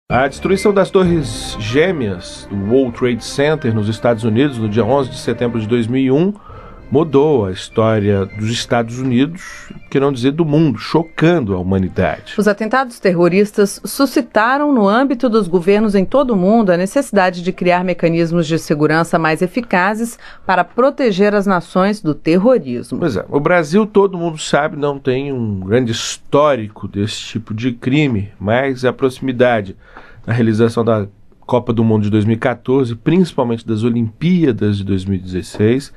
A destruição das Torres Gêmeas do World Trade Center nos Estados Unidos no dia 11 de setembro de 2001 mudou a história dos Estados Unidos, que não dizer do mundo, chocando a humanidade. Os atentados terroristas suscitaram no âmbito dos governos em todo o mundo a necessidade de criar mecanismos de segurança mais eficazes para proteger as nações do terrorismo. Pois é, o Brasil, todo mundo sabe, não tem um grande histórico desse tipo de crime, mas a proximidade da realização da Copa do Mundo de 2014, principalmente das Olimpíadas de 2016,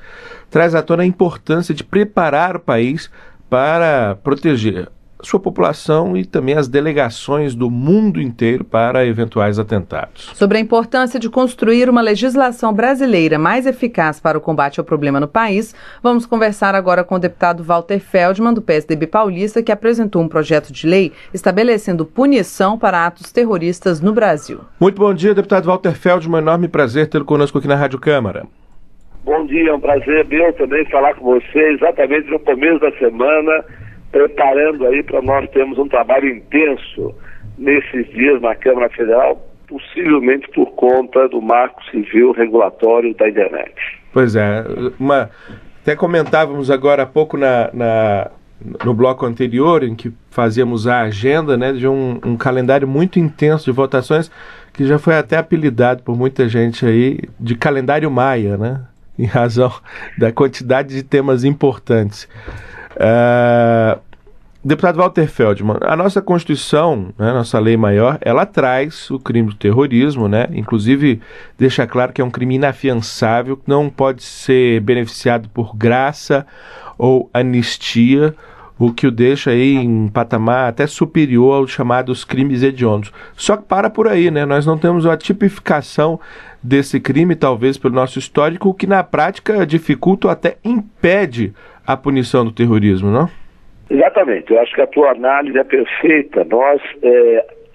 traz à tona a importância de preparar o país para proteger a sua população e também as delegações do mundo inteiro para eventuais atentados. Sobre a importância de construir uma legislação brasileira mais eficaz para o combate ao problema no país, vamos conversar agora com o deputado Walter Feldman, do PSDB paulista, que apresentou um projeto de lei estabelecendo punição para atos terroristas no Brasil. Muito bom dia, deputado Walter Feldman. Enorme prazer tê-lo conosco aqui na Rádio Câmara. Bom dia, é um prazer meu também falar com você exatamente no começo da semana, preparando aí para nós termos um trabalho intenso nesses dias na Câmara Federal, possivelmente por conta do marco civil regulatório da internet. Pois é, até comentávamos agora há pouco no bloco anterior, em que fazíamos a agenda, né, de um calendário muito intenso de votações, que já foi até apelidado por muita gente aí de calendário maia, né, em razão da quantidade de temas importantes. Deputado Walter Feldman, a nossa Constituição, né, nossa lei maior, ela traz o crime do terrorismo, né, inclusive deixa claro que é um crime inafiançável, que não pode ser beneficiado por graça ou anistia, o que o deixa aí em patamar até superior aos chamados crimes hediondos. Só que para por aí, né, nós não temos a tipificação desse crime, talvez pelo nosso histórico, o que na prática dificulta ou até impede a punição do terrorismo, não? Exatamente, eu acho que a tua análise é perfeita. Nós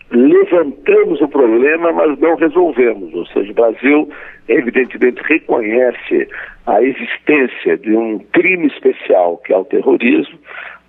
levantamos o problema, mas não resolvemos. Ou seja, o Brasil evidentemente reconhece a existência de um crime especial, que é o terrorismo.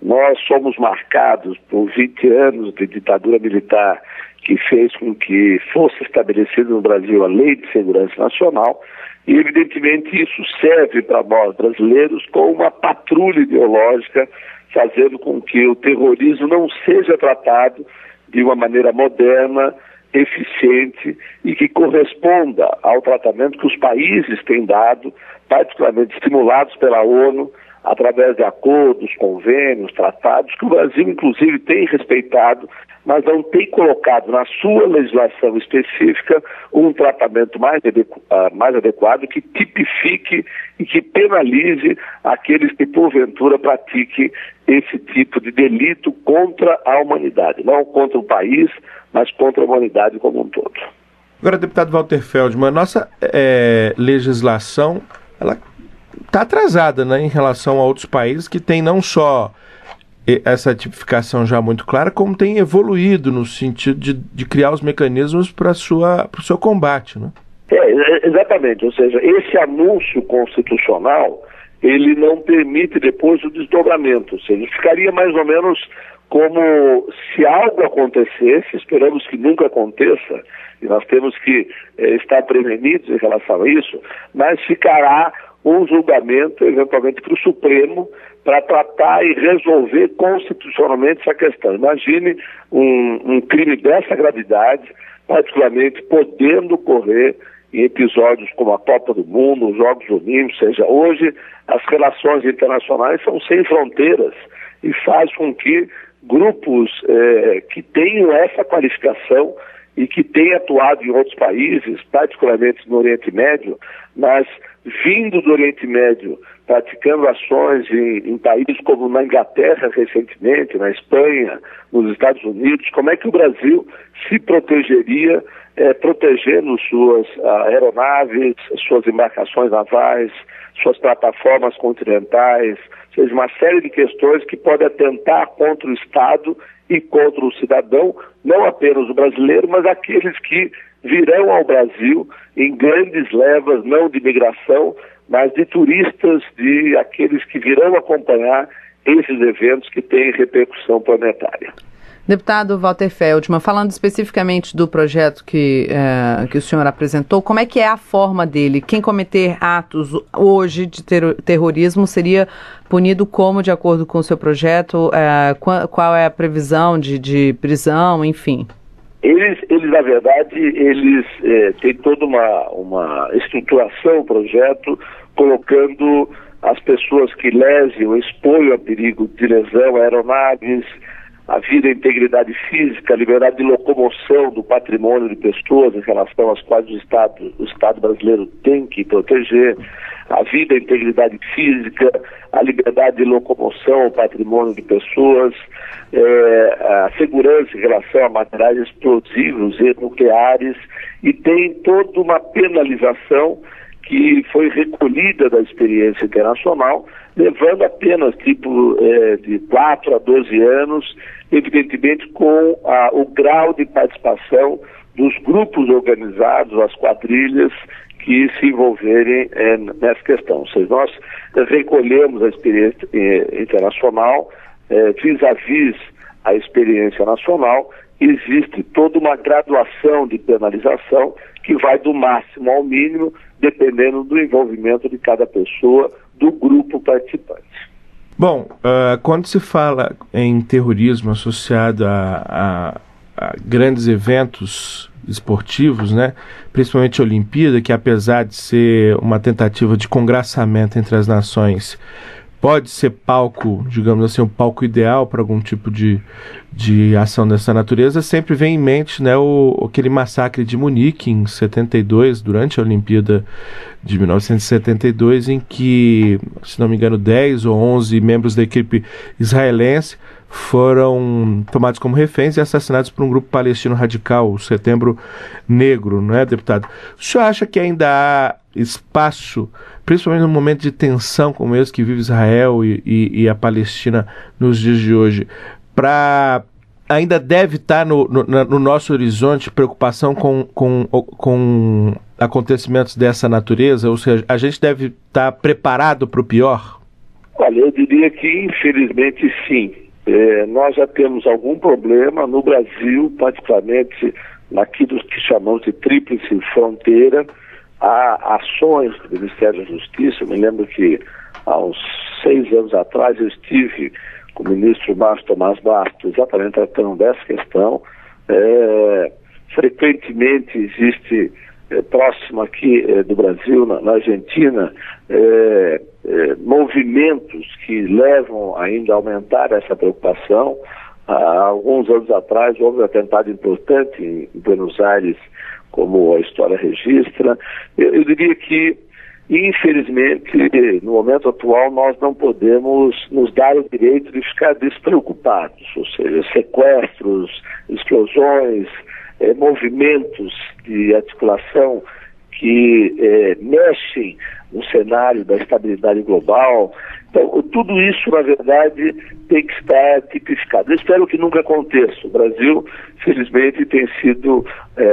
Nós somos marcados por 20 anos de ditadura militar, que fez com que fosse estabelecida no Brasil a Lei de Segurança Nacional, e evidentemente isso serve para nós brasileiros como uma patrulha ideológica, fazendo com que o terrorismo não seja tratado de uma maneira moderna, eficiente e que corresponda ao tratamento que os países têm dado, particularmente estimulados pela ONU, através de acordos, convênios, tratados, que o Brasil, inclusive, tem respeitado, mas não tem colocado na sua legislação específica um tratamento mais adequado que tipifique e que penalize aqueles que, porventura, pratiquem esse tipo de delito contra a humanidade. Não contra o país, mas contra a humanidade como um todo. Agora, deputado Walter Feldman, a nossa legislação, ela está atrasada, né, em relação a outros países que têm não só essa tipificação já muito clara, como tem evoluído no sentido de criar os mecanismos para o seu combate, né? Exatamente, ou seja, esse anúncio constitucional, ele não permite depois o desdobramento, ou seja, ficaria mais ou menos como se algo acontecesse, esperamos que nunca aconteça, e nós temos que estar prevenidos em relação a isso, mas ficará um julgamento, eventualmente, para o Supremo, para tratar e resolver constitucionalmente essa questão. Imagine um crime dessa gravidade, particularmente podendo ocorrer em episódios como a Copa do Mundo, os Jogos Olímpicos, ou seja, hoje as relações internacionais são sem fronteiras e faz com que grupos que tenham essa qualificação e que têm atuado em outros países, particularmente no Oriente Médio, mas vindo do Oriente Médio, praticando ações em países como na Inglaterra recentemente, na Espanha, nos Estados Unidos, como é que o Brasil se protegeria, protegendo suas aeronaves, suas embarcações navais, suas plataformas continentais, ou seja, uma série de questões que podem atentar contra o Estado e contra o cidadão, não apenas o brasileiro, mas aqueles que virão ao Brasil em grandes levas, não de migração, mas de turistas, de aqueles que virão acompanhar esses eventos que têm repercussão planetária. Deputado Walter Feldman, falando especificamente do projeto que o senhor apresentou, como é que é a forma dele? Quem cometer atos hoje de terrorismo seria punido como, de acordo com o seu projeto? Qual é a previsão de prisão, enfim? Eles na verdade, têm toda uma estruturação, projeto, colocando as pessoas que lesem ou expõem a perigo de lesão a aeronaves, a vida e a integridade física, a liberdade de locomoção do patrimônio de pessoas em relação às quais o Estado brasileiro tem que proteger, a vida e a integridade física, a liberdade de locomoção ao patrimônio de pessoas, a segurança em relação a materiais explosivos e nucleares, e tem toda uma penalização que foi recolhida da experiência internacional, levando apenas de 4 a 12 anos, evidentemente com o grau de participação dos grupos organizados, as quadrilhas, que se envolverem nessa questão. Ou seja, nós recolhemos a experiência internacional, vis-à-vis a experiência nacional, existe toda uma graduação de penalização que vai do máximo ao mínimo, dependendo do envolvimento de cada pessoa, do grupo participante. Bom, quando se fala em terrorismo associado a grandes eventos esportivos, né, principalmente a Olimpíada, que apesar de ser uma tentativa de congraçamento entre as nações, pode ser palco, digamos assim, um palco ideal para algum tipo de ação dessa natureza, sempre vem em mente, né, aquele massacre de Munique em 72, durante a Olimpíada de 1972, em que, se não me engano, 10 ou 11 membros da equipe israelense foram tomados como reféns e assassinados por um grupo palestino radical, o Setembro Negro, não é, deputado? O senhor acha que ainda há espaço, principalmente no momento de tensão como esse que vive Israel e a Palestina nos dias de hoje, ainda deve estar no nosso horizonte preocupação com acontecimentos dessa natureza? Ou seja, a gente deve estar preparado para o pior? Olha, eu diria que infelizmente sim. Nós já temos algum problema no Brasil, particularmente naquilo que chamamos de tríplice fronteira. Há ações do Ministério da Justiça. Eu me lembro que há uns 6 anos atrás eu estive com o ministro Márcio Tomás Bastos exatamente tratando dessa questão. Frequentemente existe, próximo aqui do Brasil, na Argentina, movimentos que levam ainda a aumentar essa preocupação. Há alguns anos atrás houve um atentado importante em Buenos Aires, como a história registra. Eu diria que, infelizmente, no momento atual, nós não podemos nos dar o direito de ficar despreocupados, ou seja, sequestros, explosões, movimentos de articulação que mexem no cenário da estabilidade global. Então, tudo isso, na verdade, tem que estar tipificado. Eu espero que nunca aconteça. O Brasil, felizmente, tem sido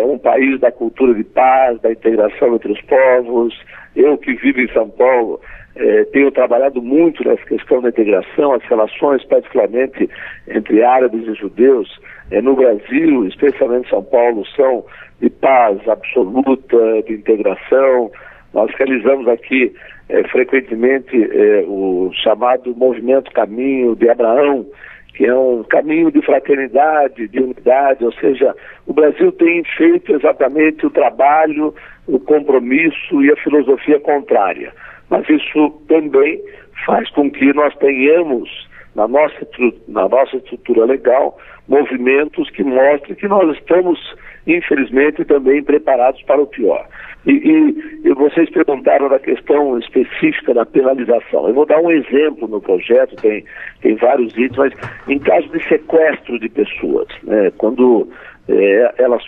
um país da cultura de paz, da integração entre os povos. Eu, que vivo em São Paulo, tenho trabalhado muito nessa questão da integração, as relações, particularmente, entre árabes e judeus, no Brasil, especialmente em São Paulo, são de paz absoluta, de integração. Nós realizamos aqui frequentemente o chamado Movimento Caminho de Abraão, que é um caminho de fraternidade, de unidade, ou seja, o Brasil tem feito exatamente o trabalho, o compromisso e a filosofia contrária. Mas isso também faz com que nós tenhamos, na nossa estrutura legal, movimentos que mostrem que nós estamos, infelizmente, também preparados para o pior. E vocês perguntaram da questão específica da penalização. Eu vou dar um exemplo no projeto, tem vários itens, mas em caso de sequestro de pessoas, né, quando elas,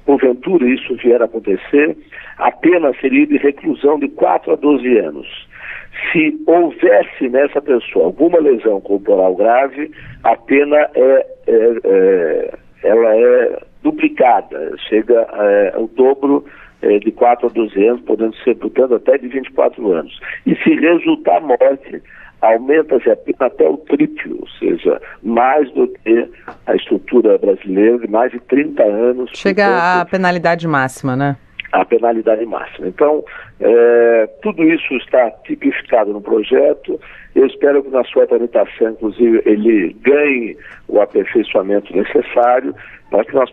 porventura, isso vier a acontecer, a pena seria de reclusão de 4 a 12 anos. Se houvesse nessa pessoa alguma lesão corporal grave, a pena ela é duplicada, chega ao dobro de 4 a 12 anos, podendo ser, portanto, até de 24 anos. E se resultar morte, aumenta-se a pena até o triplo, ou seja, mais do que a estrutura brasileira de mais de 30 anos. Chega à penalidade máxima, né? A penalidade máxima. Então, tudo isso está tipificado no projeto. Eu espero que na sua tramitação, inclusive, ele ganhe o aperfeiçoamento necessário para que nós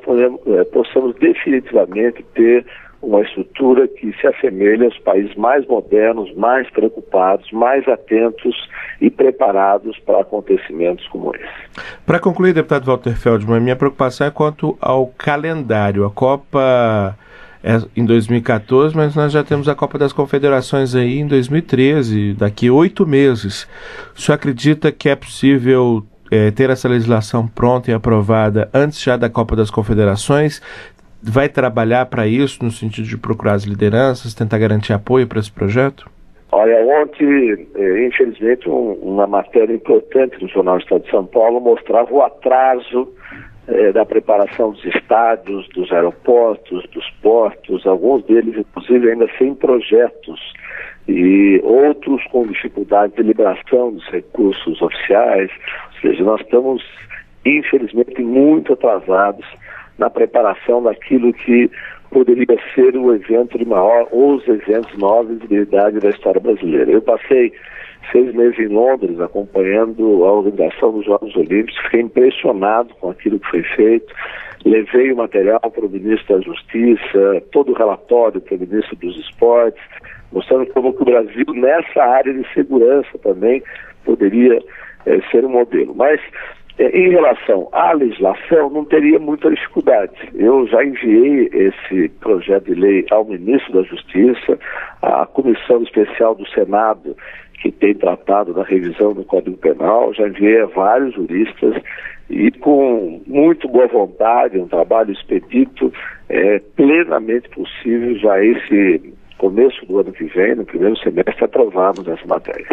possamos definitivamente ter uma estrutura que se assemelhe aos países mais modernos, mais preocupados, mais atentos e preparados para acontecimentos como esse. Para concluir, deputado Walter Feldman, minha preocupação é quanto ao calendário. A Copa é em 2014, mas nós já temos a Copa das Confederações aí em 2013, daqui 8 meses. O senhor acredita que é possível ter essa legislação pronta e aprovada antes já da Copa das Confederações? Vai trabalhar para isso, no sentido de procurar as lideranças, tentar garantir apoio para esse projeto? Olha, ontem, infelizmente, uma matéria importante no Jornal do Estado de São Paulo mostrava o atraso da preparação dos estádios, dos aeroportos, dos portos, alguns deles, inclusive, ainda sem projetos, e outros com dificuldade de liberação dos recursos oficiais. Ou seja, nós estamos, infelizmente, muito atrasados na preparação daquilo que poderia ser o evento de maior, ou os eventos maiores de visibilidade da história brasileira. Eu passei 6 meses em Londres acompanhando a organização dos Jogos Olímpicos, fiquei impressionado com aquilo que foi feito, levei o material para o ministro da Justiça, todo o relatório para o ministro dos Esportes, mostrando como que o Brasil, nessa área de segurança também, poderia ser um modelo. Mas, em relação à legislação, não teria muita dificuldade. Eu já enviei esse projeto de lei ao ministro da Justiça, à Comissão Especial do Senado, que tem tratado da revisão do Código Penal, já enviei a vários juristas e com muito boa vontade, um trabalho expedito, plenamente possível já esse começo do ano que vem, no primeiro semestre, aprovarmos essa matéria.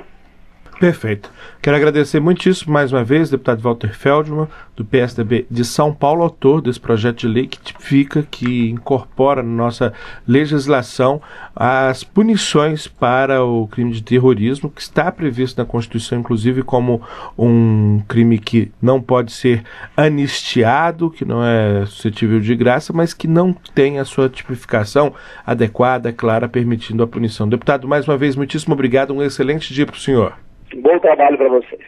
Perfeito. Quero agradecer muitíssimo mais uma vez, deputado Walter Feldman, do PSDB de São Paulo, autor desse projeto de lei que tipifica, que incorpora na nossa legislação as punições para o crime de terrorismo, que está previsto na Constituição, inclusive, como um crime que não pode ser anistiado, que não é suscetível de graça, mas que não tem a sua tipificação adequada, clara, permitindo a punição. Deputado, mais uma vez, muitíssimo obrigado, um excelente dia para o senhor. Bom trabalho para vocês.